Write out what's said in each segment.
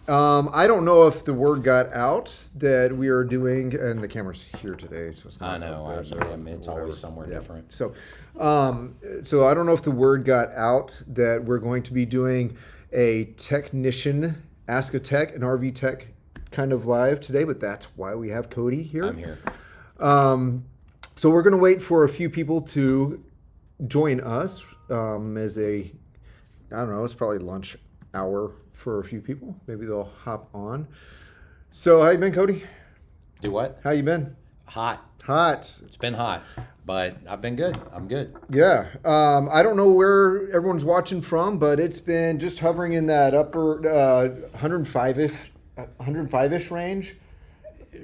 I don't know if the word got out that we are doing, and the camera's here today, so it's not. I know. Up there, It's always somewhere different. So, so I don't know if the word got out that we're going to be doing a technician, Ask a Tech, an RV Tech kind of live today, but that's why we have Cody here. I'm here. So we're going to wait for a few people to join us as I don't know, it's probably lunch hour for a few people. Maybe they'll hop on. So how you been, Cody? Do what? How you been? Hot. Hot. It's been hot, but I've been good. I'm good. Yeah. I don't know where everyone's watching from, but it's been just hovering in that upper 105-ish range.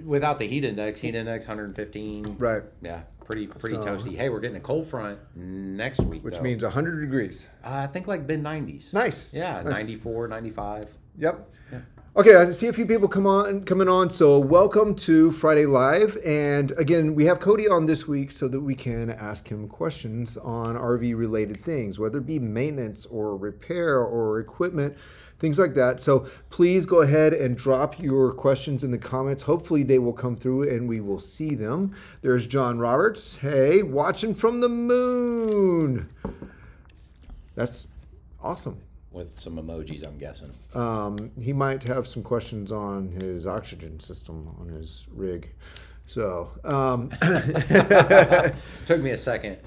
Without the heat index 115. Right. Yeah, pretty toasty. Hey, we're getting a cold front next week, Which though. means 100 degrees. I think like mid-90s. Nice. Yeah, Nice. 94, 95. Yep. Yeah. Okay, I see a few people coming on. So welcome to Friday Live. And again, we have Cody on this week so that we can ask him questions on RV related things, whether it be maintenance or repair or equipment, things like that. So please go ahead and drop your questions in the comments. Hopefully they will come through and we will see them. There's John Roberts. Hey, watching from the moon. That's awesome. With some emojis, I'm guessing. He might have some questions on his oxygen system on his rig. So, Took me a second.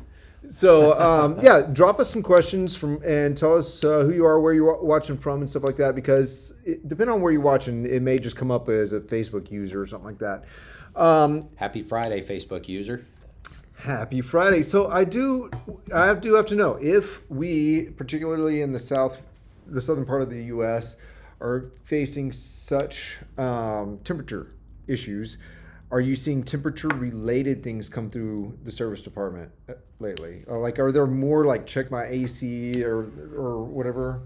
so yeah, drop us some questions and tell us who you are, where you're watching from, and stuff like that. Because depending on where you're watching, it may just come up as a Facebook user or something like that. Happy Friday, Facebook user. Happy Friday. So I do have to know if we, particularly in the southern part of the U.S., are facing such temperature issues. Are you seeing temperature-related things come through the service department lately? Like, are there more like check my AC or whatever?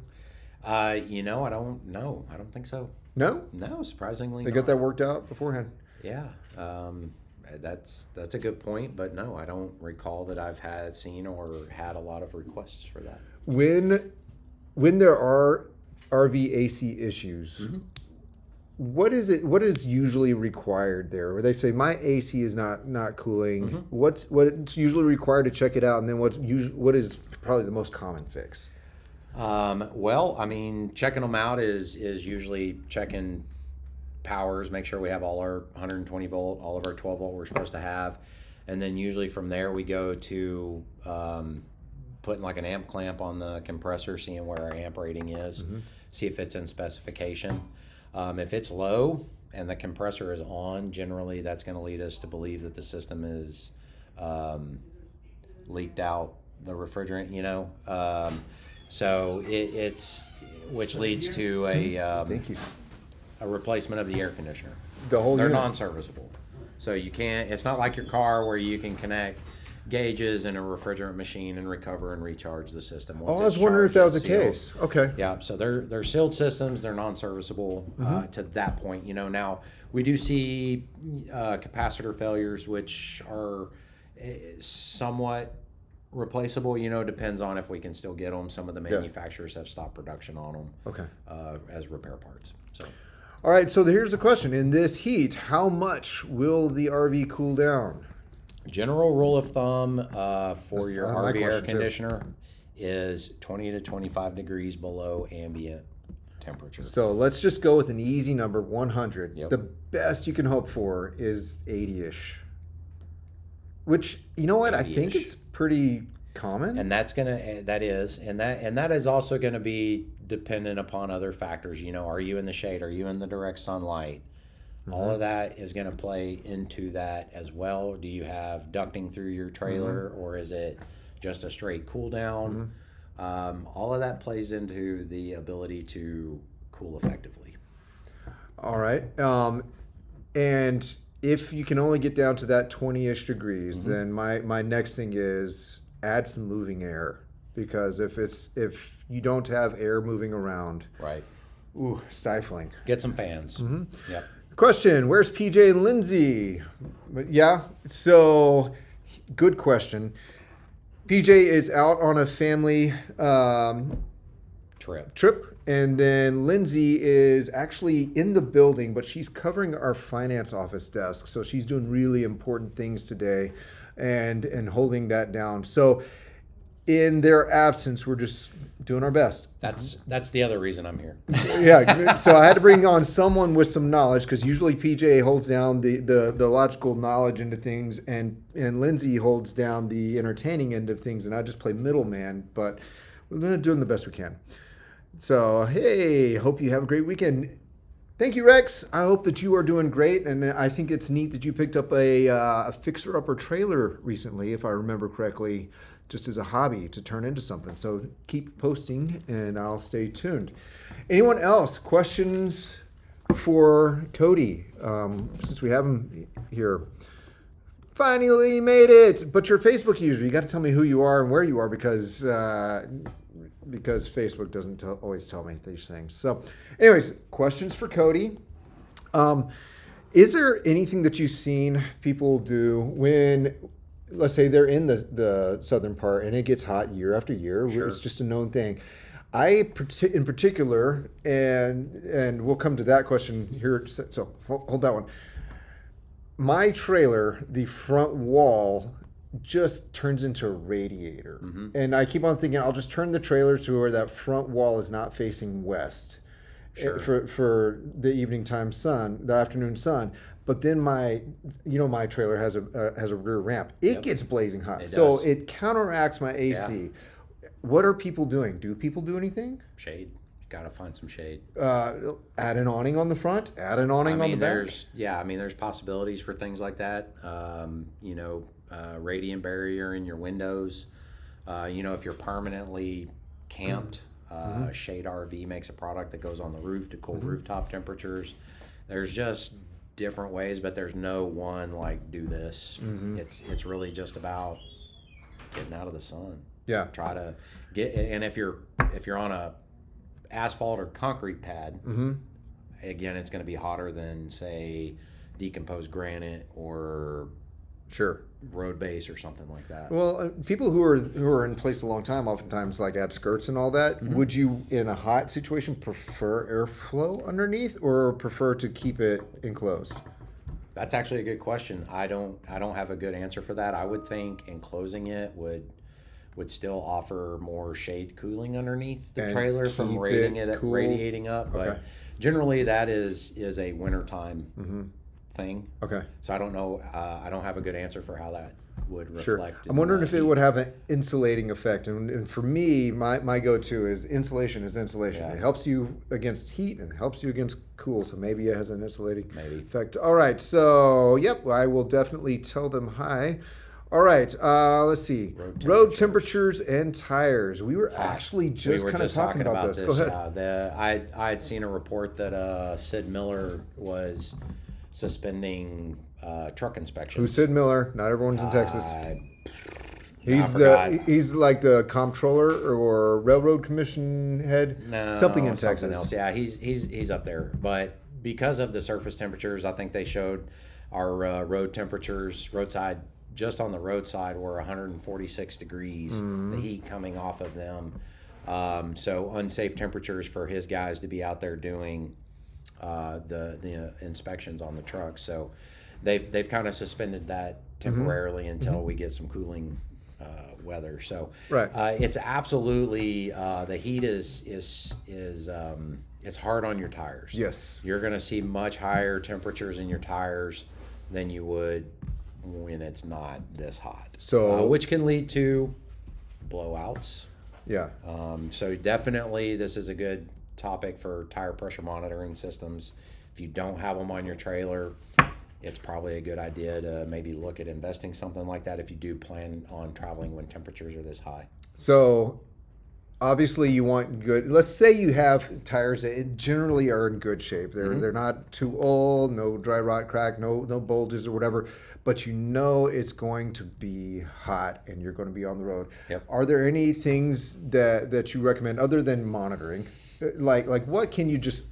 I don't know. I don't think so. No, No, surprisingly, they not. got that worked out beforehand. Yeah, that's a good point. But no, I don't recall that I've seen or had a lot of requests for that. When there are RV AC issues. Mm-hmm. What is usually required there? Where they say my AC is not cooling. Mm-hmm. What's usually required to check it out, and then what is probably the most common fix? Well, I mean, checking them out is usually checking powers, make sure we have all our 120 volt, all of our 12 volt we're supposed to have, and then usually from there we go to putting like an amp clamp on the compressor, seeing where our amp rating is, see if it's in specification. If it's low and the compressor is on, generally that's going to lead us to believe that the system is leaked out the refrigerant, so it's which leads to Thank you. a replacement of the air conditioner. The whole They're unit. non-serviceable, so you can't. It's not like your car where you can connect gauges in a refrigerant machine and recover and recharge the system. Oh, I was wondering if that was the case. Okay. Yeah, so they're sealed systems. They're non-serviceable to that point. Now we do see capacitor failures, which are somewhat replaceable. Depends on if we can still get them. Some of the manufacturers have stopped production on them. Okay. As repair parts. So. All right. So here's the question: in this heat, how much will the RV cool down? General rule of thumb for your my RV air question, too. conditioner is 20 to 25 degrees below ambient temperature. So let's just go with an easy number, 100. Yep. The best you can hope for is 80-ish. Which, you know what? I think 80-ish. it's pretty common. And that is also gonna be dependent upon other factors. Are you in the shade? Are you in the direct sunlight? All of that is going to play into that as well. Do you have ducting through your trailer, or is it just a straight cool down? All of that plays into the ability to cool effectively. All right. And if you can only get down to that 20-ish degrees, then my next thing is add some moving air, because if you don't have air moving around, Right. ooh, stifling. Get some fans. Yep. Question, where's PJ and Lindsay? But yeah, so good question. PJ is out on a family Trip. trip And then Lindsay is actually in the building, but she's covering our finance office desk. So she's doing really important things today and holding that down. So in their absence, we're just doing our best. That's the other reason I'm here. Yeah. So I had to bring on someone with some knowledge, because usually PJ holds down the logical knowledge into things, and Lindsay holds down the entertaining end of things, and I just play middleman, but we're doing the best we can. So, hey, hope you have a great weekend. Thank you, Rex. I hope that you are doing great, and I think it's neat that you picked up a fixer-upper trailer recently, if I remember correctly, just as a hobby to turn into something. So keep posting, and I'll stay tuned. Anyone else? Questions for Cody, since we have him here? Finally made it. But your Facebook user, you got to tell me who you are and where you are, because Facebook doesn't always tell me these things. So anyways, questions for Cody. Is there anything that you've seen people do when, let's say they're in the southern part and it gets hot year after year? Sure. It's just a known thing. In particular, and we'll come to that question here. So hold that one. My trailer, the front wall just turns into a radiator. Mm-hmm. And I keep on thinking I'll just turn the trailer to where that front wall is not facing west. Sure. For the evening time sun, the afternoon sun. But then my trailer has a rear ramp. It gets blazing hot. It counteracts my AC. Yeah. What are people doing? Do people do anything? Shade. Got to find some shade. Add an awning on the front. Add an awning on the back. There's possibilities for things like that. Radiant barrier in your windows. If you're permanently camped, Shade RV makes a product that goes on the roof to cool rooftop temperatures. There's just different ways, but there's no one like do this. It's really just about getting out of the sun. Yeah. Try to get, and if you're on a asphalt or concrete pad, again, it's going to be hotter than, say, decomposed granite or road base or something like that. Well, people who are in place a long time oftentimes like add skirts and all that. Would you, in a hot situation, prefer airflow underneath or prefer to keep it enclosed? That's actually a good question. I don't have a good answer for that. I would think enclosing it would still offer more shade cooling underneath the trailer from radiating up. Okay. But generally that is a wintertime thing. Okay. So I don't know. I don't have a good answer for how that would reflect. Sure. I'm wondering if it would have an insulating effect. And for me, my go-to is insulation is insulation. Yeah. It helps you against heat and helps you against cool. So maybe it has an insulating effect. All right. So, I will definitely tell them hi. All right, let's see. Road temperatures and tires. We were actually just kind of talking about this. Go ahead. I had seen a report that Sid Miller was suspending truck inspections. Who's Sid Miller? Not everyone's in Texas. He's like the comptroller or railroad commission head. No, something in Texas. Something else. Yeah, he's up there. But because of the surface temperatures, I think they showed our road temperatures, roadside. Just on the roadside, we're 146 degrees, the heat coming off of them. So unsafe temperatures for his guys to be out there doing the inspections on the truck. So they've kind of suspended that temporarily until we get some cooling weather. So it's absolutely the heat is it's hard on your tires. Yes, you're going to see much higher temperatures in your tires than you would when it's not this hot. So which can lead to blowouts. Yeah. So definitely this is a good topic for tire pressure monitoring systems. If you don't have them on your trailer, it's probably a good idea to maybe look at investing something like that if you do plan on traveling when temperatures are this high. So obviously you want good, let's say you have tires that generally are in good shape. They're not too old, no dry rot crack, no bulges or whatever, but it's going to be hot and you're going to be on the road. Yep. Are there any things that you recommend other than monitoring? Like what can you just,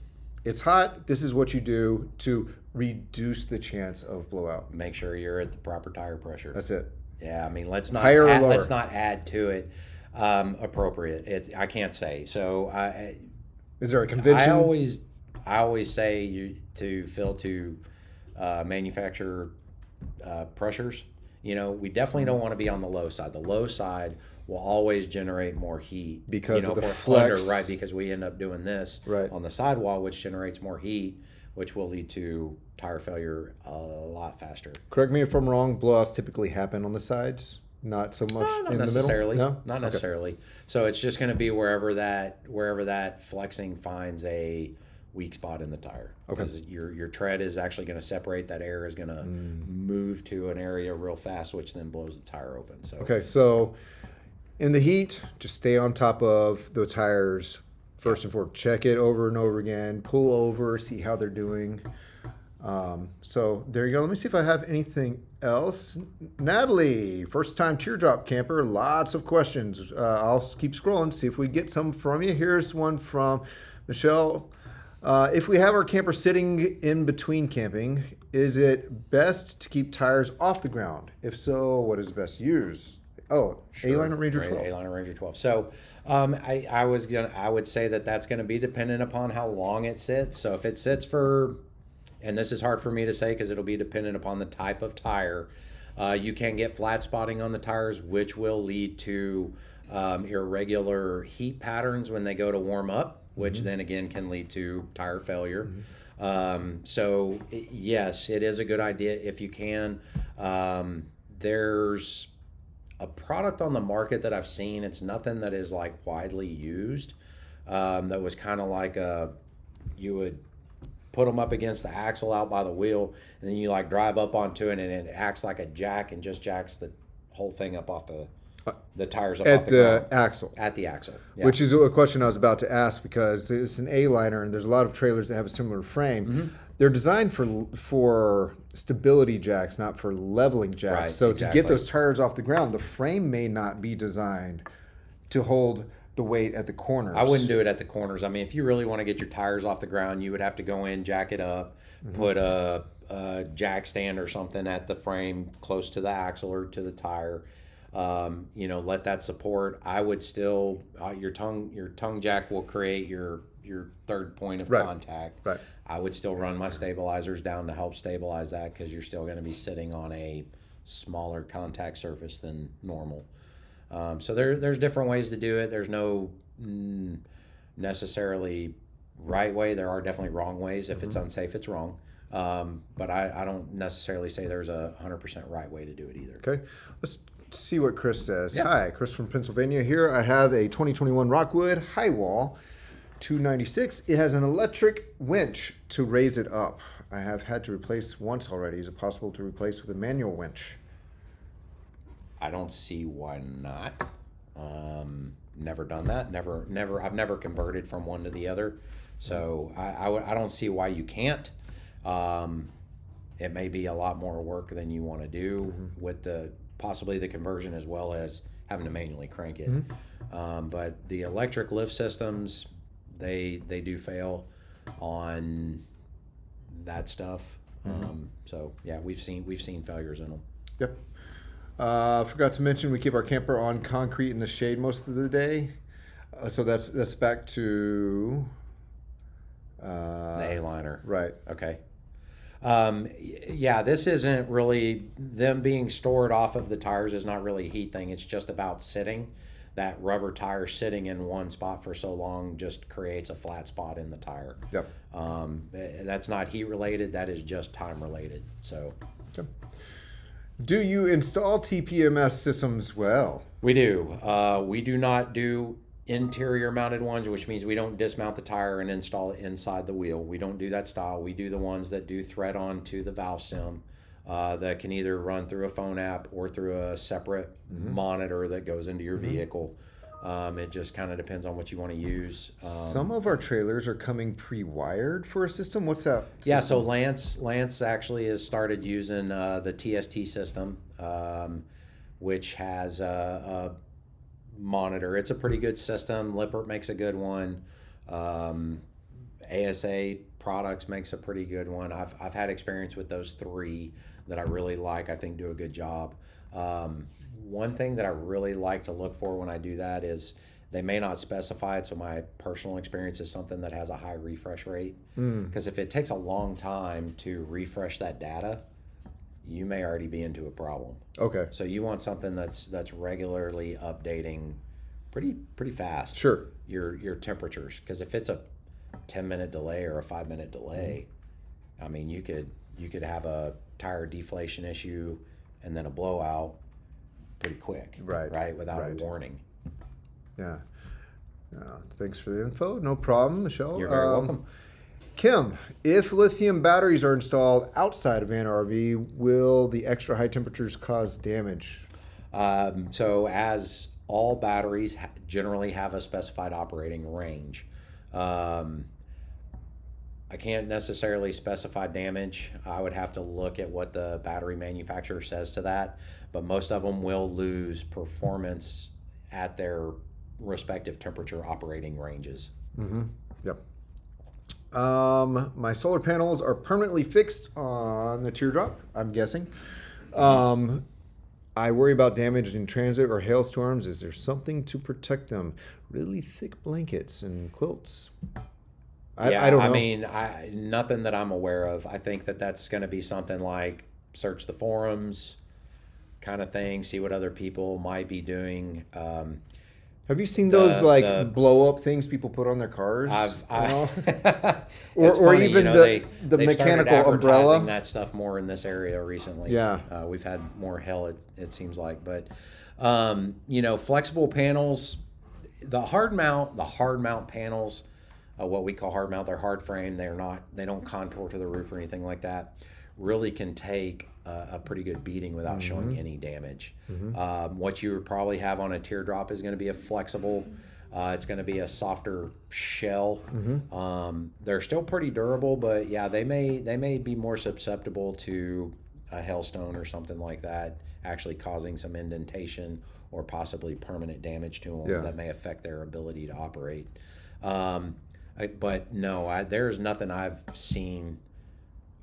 it's hot, this is what you do to reduce the chance of blowout? Make sure you're at the proper tire pressure. That's it. Yeah, I mean, let's not let's not add to it. Appropriate. I can't say. So Is there a convention? I always say to manufacturer pressures. We definitely don't want to be on the low side. The low side will always generate more heat Because of the for flex. under, right? Because we end up doing this Right. on the sidewall, which generates more heat, which will lead to tire failure a lot faster. Correct me if I'm wrong. Blowouts typically happen on the sides, not so much Not in necessarily. the middle. No, Not necessarily. So it's just going to be wherever that flexing finds a weak spot in the tire. Okay. Because your tread is actually going to separate. That air is going to move to an area real fast, which then blows the tire open. So Okay, so in the heat, just stay on top of the tires first and foremost. Check it over and over again. Pull over, see how they're doing. So there you go. Let me see if I have anything else. Natalie, first time teardrop camper. Lots of questions. I'll keep scrolling, see if we get some from you. Here's one from Michelle. If we have our camper sitting in between camping, is it best to keep tires off the ground? If so, what is best to use? Oh, Sure. A-Liner Ranger 12. A-Liner Ranger 12. So I would say that's going to be dependent upon how long it sits. So if it sits for, and this is hard for me to say because it'll be dependent upon the type of tire, you can get flat spotting on the tires, which will lead to irregular heat patterns when they go to warm up, which then again can lead to tire failure. So yes, it is a good idea if you can. There's a product on the market that I've seen. It's nothing that is like widely used. That was kind of like you would put them up against the axle out by the wheel, and then you like drive up onto it, and it acts like a jack and just jacks the whole thing up off the tires up At off the the ground. axle. At the axle, yeah. Which is a question I was about to ask because it's an A-liner and there's a lot of trailers that have a similar frame. They're designed for stability jacks, not for leveling jacks. Right, so exactly. to get those tires off the ground, the frame may not be designed to hold the weight at the corners. I wouldn't do it at the corners. I mean, if you really want to get your tires off the ground, you would have to go in, jack it up, put a jack stand or something at the frame close to the axle or to the tire. Let that support. I would still your tongue jack will create your third point of contact. Right. I would still run my stabilizers down to help stabilize that because you're still going to be sitting on a smaller contact surface than normal. So there's different ways to do it. There's no necessarily right way. There are definitely wrong ways. If it's unsafe, it's wrong. But I don't necessarily say there's a 100% right way to do it either. Okay. Let's see what Chris says. Yeah. Hi, Chris from Pennsylvania here. I have a 2021 Rockwood high wall 296. It has an electric winch to raise it up. I have had to replace once already. Is it possible to replace with a manual winch? I don't see why not. Never done that. Never. I've never converted from one to the other, so I don't see why you can't. It may be a lot more work than you want to do with possibly the conversion as well as having to manually crank it. But the electric lift systems, they do fail on that stuff. So yeah, we've seen failures in them. Yep. Forgot to mention we keep our camper on concrete in the shade most of the day. So that's back to The A-liner. Right. Okay. Yeah, this isn't really them being stored off of the tires is not really a heat thing. It's just about sitting. That rubber tire sitting in one spot for so long just creates a flat spot in the tire. Yep. That's not heat related. That is just time related. So. Okay. Do you install TPMS systems well? We do. We do not do interior mounted ones, which means we don't dismount the tire and install it inside the wheel. We don't do that style. We do the ones that do thread onto the valve stem that can either run through a phone app or through a separate monitor that goes into your vehicle. It just kind of depends on what you want to use. Some of our trailers are coming pre-wired for a system. What's that system? Yeah, so Lance actually has started using the TST system, which has a monitor. It's a pretty good system. Lippert makes a good one. ASA Products makes a pretty good one. I've had experience with those three that I really like. I think do a good job. One thing that I really like to look for when I do that is They may not specify it, so my personal experience is something that has a high refresh rate. Because if it takes a long time to refresh that data, you may already be into a problem. Okay. So you want something that's regularly updating pretty fast. Sure. Your temperatures, because if it's a 10-minute delay or a 5-minute delay, I mean, you could have a tire deflation issue and then a blowout pretty quick, right, without a warning. Yeah. Thanks for the info. No problem, Michelle. You're very welcome. Kim, if lithium batteries are installed outside of an RV, will the extra high temperatures cause damage? So as all batteries generally have a specified operating range. I can't necessarily specify damage. I would have to look at what the battery manufacturer says to that, but most of them will lose performance at their respective temperature operating ranges. Yep. My solar panels are permanently fixed on the teardrop, I'm guessing. I worry about damage in transit or hailstorms. Is there something to protect them? Really thick blankets and quilts. I don't know. I mean, nothing that I'm aware of. I think that's going to be something like search the forums kind of thing, see what other people might be doing. Have you seen those blow up things people put on their cars? or funny, even the mechanical umbrella. That stuff more in this area recently. Yeah, we've had more hell. It seems like, but flexible panels, the hard mount panels, what we call hard mount, they're hard frame. They don't contour to the roof or anything like that. Really can take a pretty good beating without showing any damage. What you would probably have on a teardrop is going to be a flexible. It's going to be a softer shell. They're still pretty durable, but yeah, they may be more susceptible to a hailstone or something like that, actually causing some indentation or possibly permanent damage to them that may affect their ability to operate. But no, there's nothing I've seen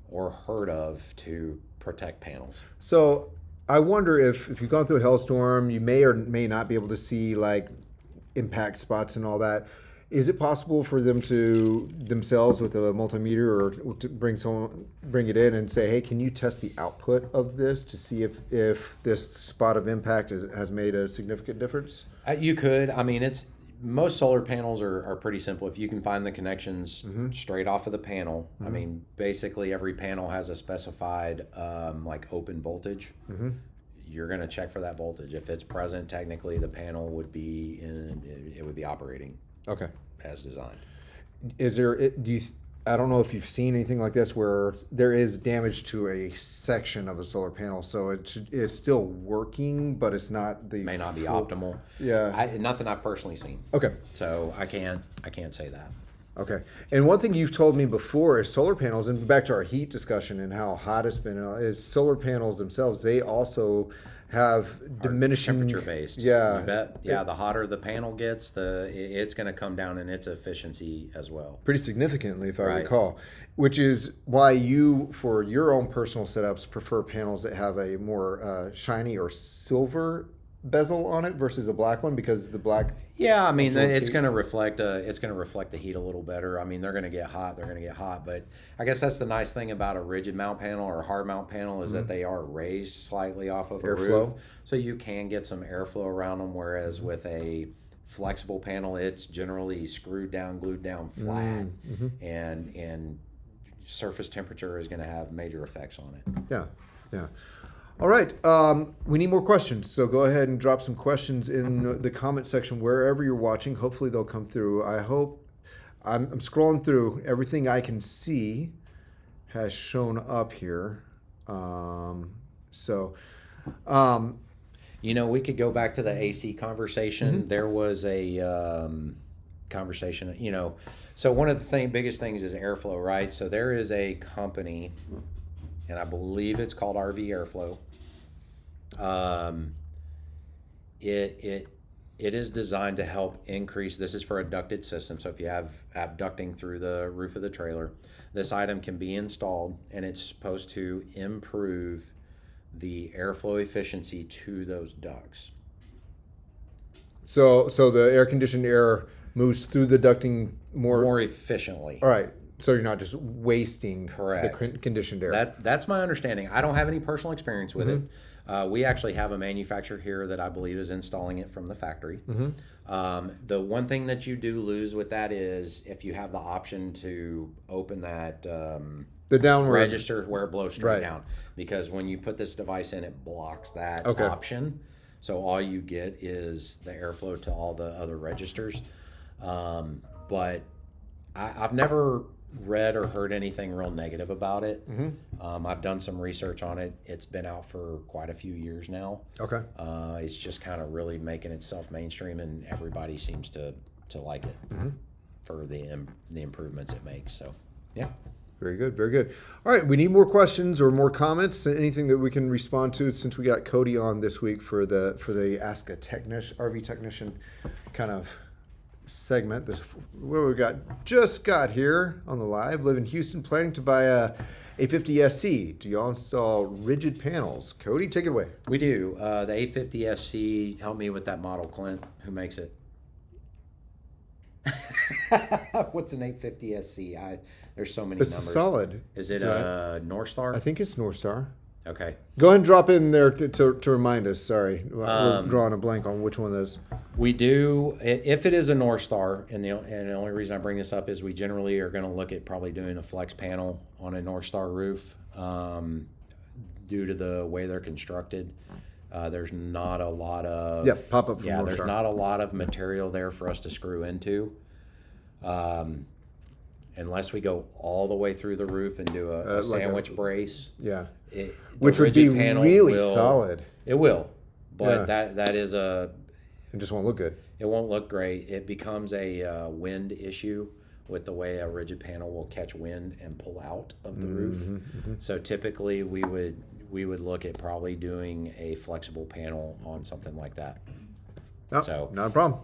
or heard of to protect panels. So I wonder if you've gone through a hailstorm, you may or may not be able to see like impact spots and all that. Is it possible for them to themselves with a multimeter or to bring it in and say, hey, can you test the output of this to see if this spot of impact has made a significant difference? You could. I mean, most solar panels are pretty simple. If you can find the connections straight off of the panel, I mean, basically every panel has a specified like open voltage. You're going to check for that voltage. If it's present, technically the panel would be operating as designed. I don't know if you've seen anything like this where there is damage to a section of the solar panel, so it's still working, but it's not may not be optimal. Yeah, nothing I've personally seen. Okay, so I can't say that. Okay, and one thing you've told me before is solar panels, and back to our heat discussion and how hot it's been, is solar panels themselves. They also have diminishing temperature based. Yeah, you bet. Yeah, the hotter the panel gets, it's going to come down in its efficiency as well. Pretty significantly, if I recall. Which is why you, for your own personal setups, prefer panels that have a more shiny or silver bezel on it versus a black one, because the black. Yeah, I mean it's going to reflect the heat a little better. I mean, they're going to get hot, but I guess that's the nice thing about a rigid mount panel or a hard mount panel is that they are raised slightly off of a roof, so you can get some airflow around them. Whereas with a flexible panel, it's generally screwed down, glued down flat, and surface temperature is going to have major effects on it. Yeah. All right, we need more questions, so go ahead and drop some questions in the comment section wherever you're watching. Hopefully they'll come through. I hope I'm scrolling through. Everything I can see has shown up here. We could go back to the AC conversation. There was a conversation, so one of the biggest things is airflow, right? So there is a company, and I believe it's called RV Airflow. It is designed to help increase. This is for a ducted system. So if you have ducting through the roof of the trailer, this item can be installed, and it's supposed to improve the airflow efficiency to those ducts. So the air conditioned air moves through the ducting more efficiently. All right. So you're not just wasting Correct. the conditioned air. That's my understanding. I don't have any personal experience with it. We actually have a manufacturer here that I believe is installing it from the factory. The one thing that you do lose with that is if you have the option to open that the downward register where it blows straight down. Because when you put this device in, it blocks that option. So all you get is the airflow to all the other registers. But I've never read or heard anything real negative about it. I've done some research on it. It's been out for quite a few years now. Okay. It's just kind of really making itself mainstream, and everybody seems to like it for the improvements it makes. So, yeah. Very good, very good. All right, we need more questions or more comments. Anything that we can respond to since we got Cody on this week for the Ask a Technician, RV Technician kind of segment. This where we just got here on the live. Live in Houston, planning to buy a 850 SC. Do y'all install rigid panels? Cody, take it away. We do. The 850 SC. Help me with that model, Clint. Who makes it? What's an 850 SC? There's so many it's numbers. Solid. Is it a North Star? I think it's North Star. Okay. Go ahead and drop in there to remind us. Sorry, we're drawing a blank on which one that is. We do. If it is a North Star, and the only reason I bring this up is we generally are going to look at probably doing a flex panel on a North Star roof due to the way they're constructed. There's not a lot of pop up. From North there's Star. not a lot of material there for us to screw into. Unless we go all the way through the roof and do a sandwich brace. Yeah. Which would be really solid. It will. But that is it just won't look good. It won't look great. It becomes a wind issue with the way a rigid panel will catch wind and pull out of the roof. So typically we would look at probably doing a flexible panel on something like that. Oh, so not a problem.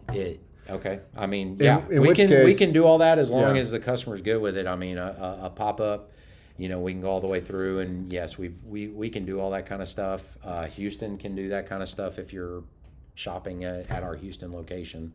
Okay. I mean, we can do all that as long as the customer's good with it. I mean, a pop-up, we can go all the way through, and yes, we can do all that kind of stuff. Houston can do that kind of stuff if you're shopping at our Houston location.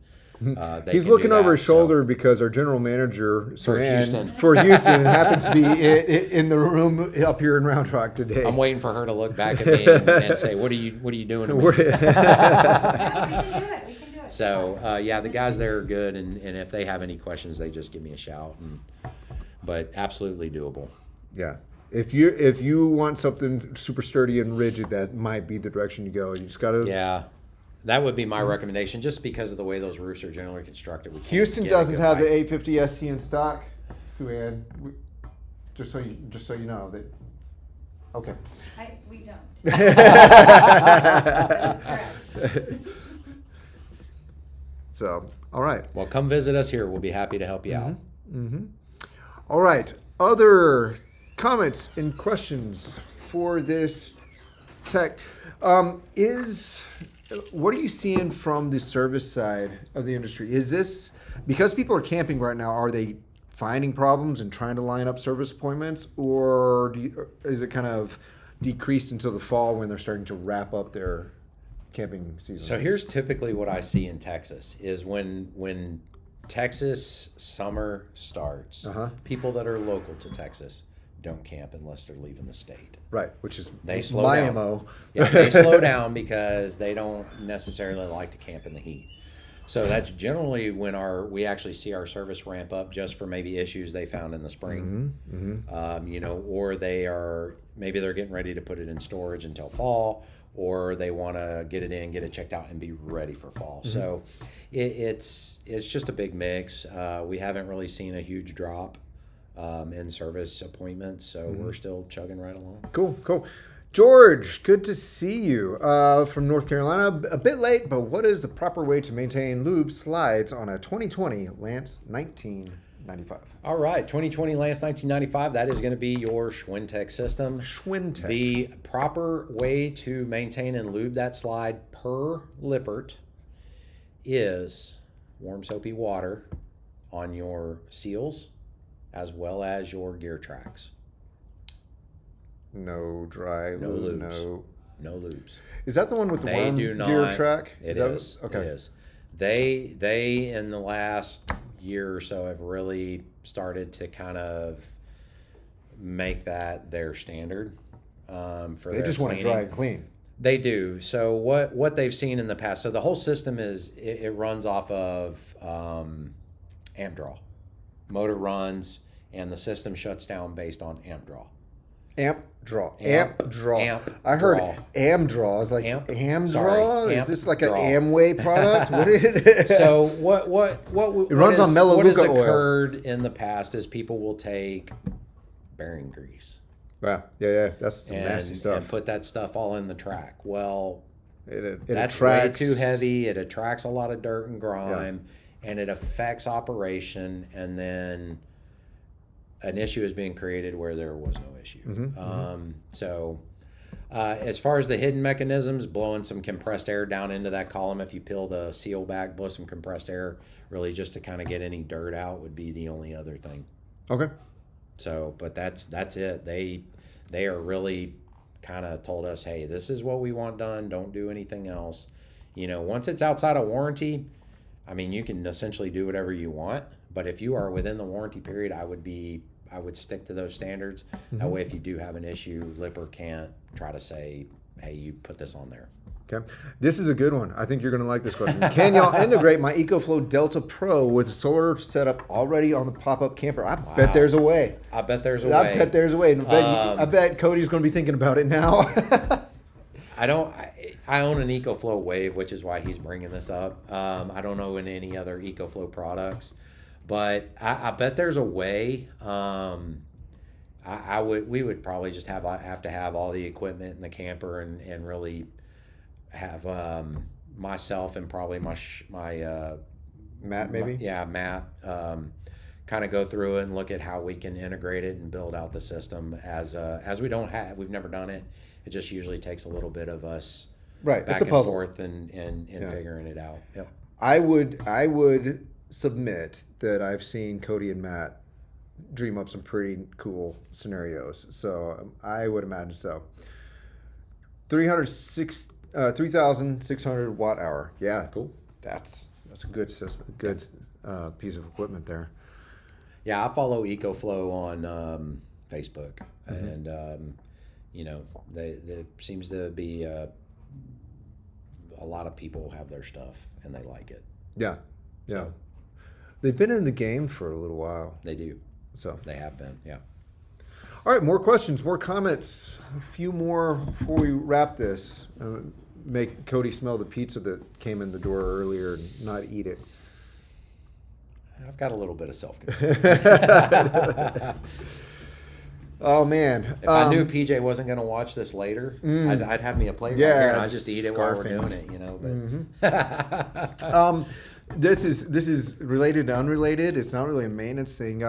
He's looking over his shoulder because our general manager for Houston happens to be in the room up here in Round Rock today. I'm waiting for her to look back at me and say, "What are you doing to me?" We can do it. So the guys there are good, and if they have any questions, they just give me a shout. But absolutely doable. Yeah, if you want something super sturdy and rigid, that might be the direction you go. You just gotta. Yeah, that would be my recommendation, just because of the way those roofs are generally constructed. Houston doesn't have the 850 SC in stock, Suann. Just so you know that. Okay. We don't. That's correct. So, all right. Well, come visit us here. We'll be happy to help you out. All right. Other comments and questions for this tech what are you seeing from the service side of the industry? Is this because people are camping right now? Are they finding problems and trying to line up service appointments, or is it kind of decreased until the fall when they're starting to wrap up their camping season? So here's typically what I see in Texas is when Texas summer starts, people that are local to Texas don't camp unless they're leaving the state. Right, which is they slow my down. MO. Yeah, they slow down because they don't necessarily like to camp in the heat. So that's generally when we actually see our service ramp up, just for maybe issues they found in the spring. Or maybe they're getting ready to put it in storage until fall, or they want to get it checked out and be ready for fall. So it's just a big mix. We haven't really seen a huge drop in service appointments, so we're still chugging right along. Cool. George, good to see you from North Carolina. A bit late, but what is the proper way to maintain lube slides on a 2020 Lance 1995? All right, 2020 Lance 1995, that is going to be your Schwintek system. Schwintek. The proper way to maintain and lube that slide per Lippert is warm soapy water on your seals as well as your gear tracks. No dry lube. No lubes. Is that the one with the They worm do not. gear track? It is. Okay. It is. They in the last year or so have really started to kind of make that their standard for They their just want to cleaning. dry and clean. They do. So what they've seen in the past. So the whole system it runs off of amp draw. Motor runs and the system shuts down based on amp draw. Amp draw. I heard draw. am draw. Is like Amp? am Sorry, draw. Is amp this like draw. an Amway product? What is it? So what runs on what has Melaleuca oil. occurred in the past is people will take bearing grease Wow. Yeah. That's some nasty and stuff. put that stuff all in the track. Well, It that's attracts way too heavy. It attracts a lot of dirt and grime, and it affects operation. And then an issue is being created where there was no issue. So, as far as the hidden mechanisms, blowing some compressed air down into that column. If you peel the seal back, blow some compressed air, really just to kind of get any dirt out, would be the only other thing. Okay. So, but that's it. They are really kind of told us, hey, this is what we want done. Don't do anything else. Once it's outside of warranty, I mean, you can essentially do whatever you want. But if you are within the warranty period, I would stick to those standards. That way, if you do have an issue, Lipper can't try to say, hey, you put this on there. Okay. This is a good one. I think you're going to like this question. Can y'all integrate my EcoFlow Delta Pro with a solar setup already on the pop-up camper? I bet there's a way. I bet there's a way. I bet there's a way. I bet Cody's going to be thinking about it now. I own an EcoFlow Wave, which is why he's bringing this up. I don't know in any other EcoFlow products, but I bet there's a way. We would probably just have to have all the equipment in the camper and really have myself and probably my Matt, maybe? Matt kind of go through it and look at how we can integrate it and build out the system as we've never done it. It just usually takes a little bit of us Right. back It's a and puzzle. forth and figuring it out. Yep. I would submit that I've seen Cody and Matt dream up some pretty cool scenarios. So I would imagine so. 3,600 watt hour. Yeah. Cool. That's a good system, good piece of equipment there. Yeah, I follow EcoFlow on Facebook, and there seems to be a lot of people have their stuff and they like it. Yeah. So, They've been in the game for a little while. they do. So They have been. Yeah. all right, more questions, more comments. A few more before we wrap this. Make Cody smell the pizza that came in the door earlier and not eat it. I've got a little bit of self-control. Oh man! If I knew PJ wasn't going to watch this later, I'd have me a plate right here and I'd just eat it while we're scarfing. doing it, But This is related to unrelated. It's not really a maintenance thing.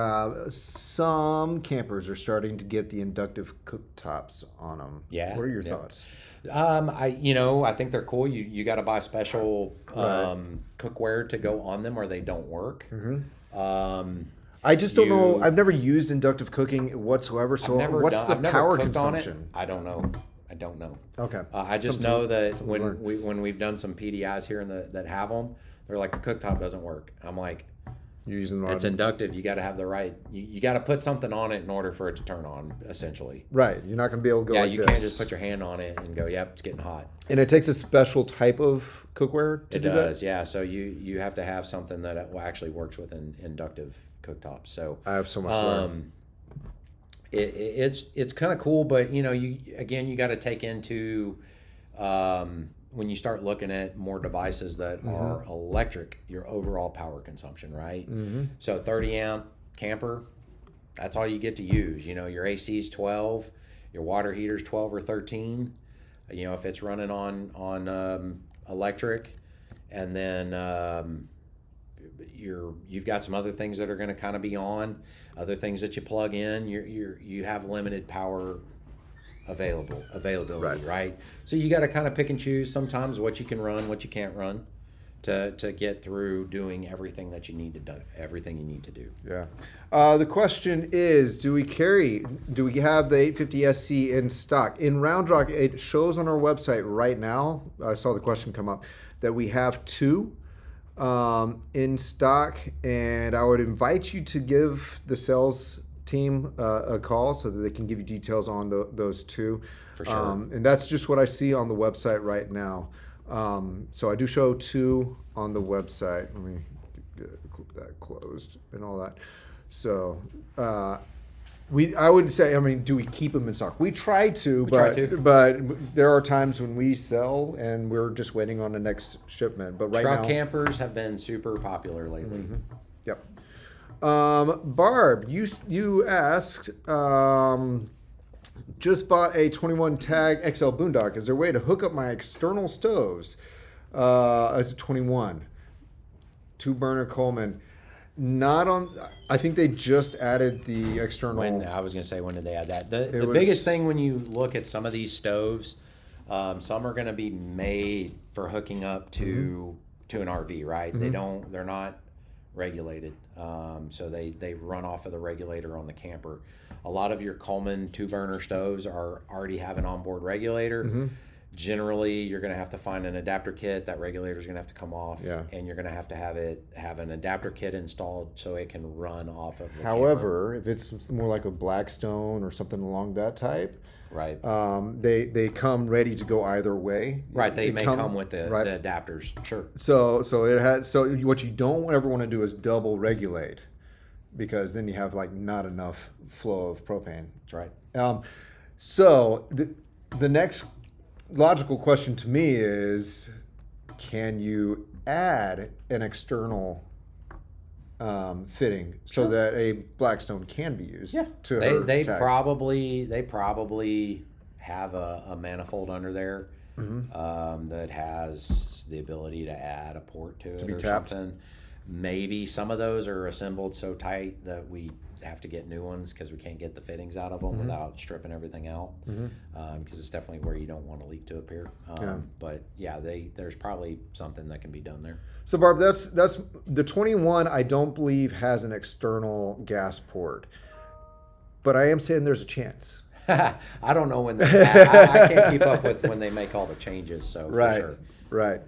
Some campers are starting to get the inductive cooktops on them. Yeah, What are your yeah. thoughts? I think they're cool. You got to buy special Right. cookware to go on them, or they don't work. I just don't know. You- I've never used inductive cooking whatsoever. So I've the power consumption? On it. I don't know. Okay. I just Something- know that something to learn. when we've done some PDIs here that have them, they're like, the cooktop doesn't work. I'm like, You're using the it's inductive. You got to have the right. You got to put something on it in order for it to turn on. Essentially. right. You're not going to be able to go Yeah, like you this. can't just put your hand on it and go, yep, it's getting hot. And it takes a special type of cookware to It do does, that. yeah. So you have to have something that actually works with an inductive cooktop. So I have so much to learn. it's kind of cool, but you got to take into when you start looking at more devices that are electric, your overall power consumption, right? So 30 amp camper, that's all you get to use. Your AC's 12, your water heater's 12 or 13. If it's running on electric, and then you've got some other things that are going to kind of be on, other things that you plug in. You have limited power availability, right? So you got to kind of pick and choose sometimes what you can run, what you can't run, to get through doing everything that you need to do, everything you need to do. Yeah. The question is, do we have the 850 SC in stock? In Round Rock, it shows on our website right now, I saw the question come up, that we have two. in stock, and I would invite you to give the sales team a call so that they can give you details on those two. For sure. And that's just what I see on the website right now. So I do show two on the website. Let me get that closed and all that. So I would say, I mean, do we keep them in stock? We try to, but there are times when we sell and we're just waiting on the next shipment. But right Truck now, campers have been super popular lately. yep. Barb, you asked, just bought a 21 tag XL Boondock. Is there a way to hook up my external stoves as a 21 2-burner Coleman? Not on. I think they just added the external. I was going to say, when did they add that? The biggest thing when you look at some of these stoves, some are going to be made for hooking up to an RV, right? They're not regulated, so they run off of the regulator on the camper. A lot of your Coleman 2-burner stoves already have an onboard regulator. Generally, you're going to have to find an adapter kit. That regulator is going to have to come off, and you're going to have an adapter kit installed so it can run off of the However, if it's more like a Blackstone or something along that type, right? They come ready to go either way. Right, they may come with the adapters. Sure. So it has. So what you don't ever want to do is double regulate, because then you have like not enough flow of propane. That's right. So the next logical question to me is, can you add an external fitting so that a Blackstone can be used? Yeah, they probably have a manifold under there that has the ability to add a port to it or something. Maybe some of those are assembled so tight that we have to get new ones because we can't get the fittings out of them without stripping everything out, because it's definitely where you don't want a leak to appear. But yeah, there's probably something that can be done there. So Barb, that's the 21. I don't believe has an external gas port, but I am saying there's a chance. I don't know when I can't keep up with when they make all the changes. So for sure. Right.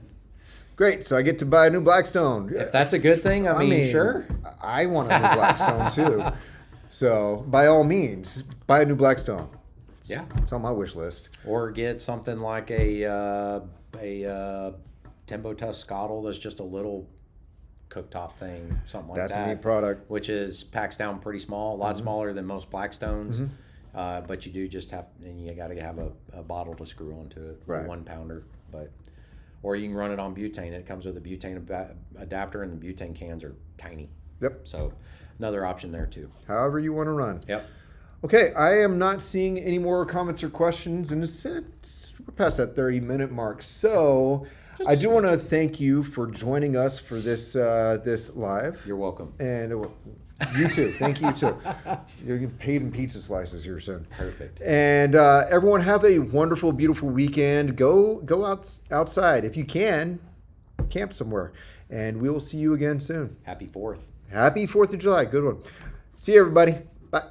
Great, so I get to buy a new Blackstone. If that's a good thing, I mean, sure. I want a new Blackstone too. So by all means, buy a new Blackstone. It's on my wish list. Or get something like a Tembo Tuscadle that's just a little cooktop thing, something like that. That's a neat product. Which packs down pretty small, a lot smaller than most Blackstones. But you do just have, and you got to have a bottle to screw onto it, a 1-pounder. Or you can run it on butane. It comes with a butane adapter, and the butane cans are tiny. Yep. So another option there too. However you want to run. Yep. Okay, I am not seeing any more comments or questions, and we're past that 30-minute mark. So I do want to thank you for joining us for this live. You're welcome. And you too. Thank you too. You're getting paid in pizza slices here soon. Perfect. And everyone have a wonderful, beautiful weekend. Go outside if you can. Camp somewhere, and we will see you again soon. Happy 4th. Happy 4th of July. Good one. See you, everybody. Bye.